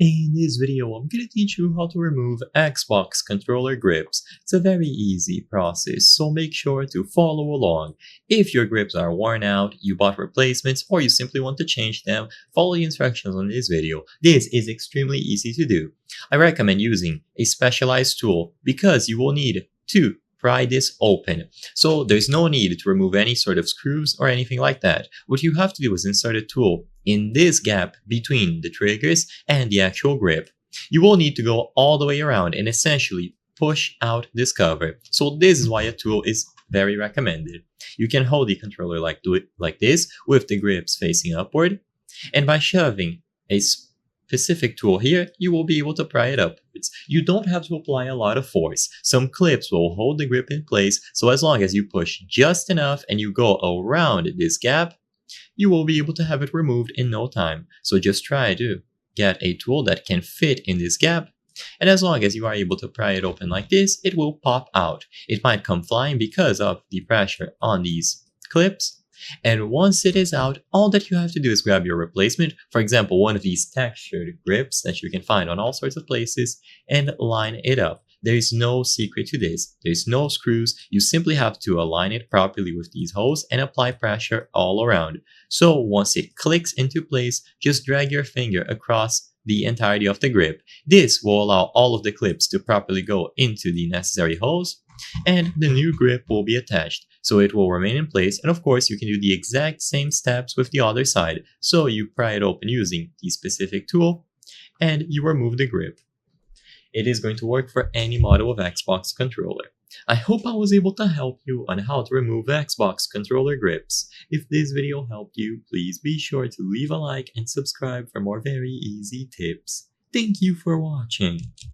In this video, I'm going to teach you how to remove Xbox controller grips. It's a very easy process, so make sure to follow along. If your grips are worn out, you bought replacements, or you simply want to change them, follow the instructions on this video. This is extremely easy to do. I recommend using a specialized tool because you will need to pry this open. So there's no need to remove any sort of screws or anything like that. What you have to do is insert a tool in this gap between the triggers and the actual grip. You will need to go all the way around and essentially push out this cover. So this is why a tool is very recommended. You can hold the controller like this with the grips facing upward, and by shoving a specific tool here, you will be able to pry it upwards. You don't have to apply a lot of force. Some clips will hold the grip in place, so as long as you push just enough and you go around this gap, you will be able to have it removed in no time. So just try to get a tool that can fit in this gap, and as long as you are able to pry it open like this, it will pop out. It might come flying because of the pressure on these clips, and once it is out, all that you have to do is grab your replacement, for example one of these textured grips that you can find on all sorts of places, and line it up. There is no secret to this. There's no screws. You simply have to align it properly with these holes and apply pressure all around. So once it clicks into place, just drag your finger across the entirety of the grip. This will allow all of the clips to properly go into the necessary holes, and the new grip will be attached. So it will remain in place, and of course you can do the exact same steps with the other side. So you pry it open using the specific tool, and you remove the grip. It is going to work for any model of Xbox controller. I hope I was able to help you on how to remove Xbox controller grips. If this video helped you, please be sure to leave a like and subscribe for more very easy tips. Thank you for watching.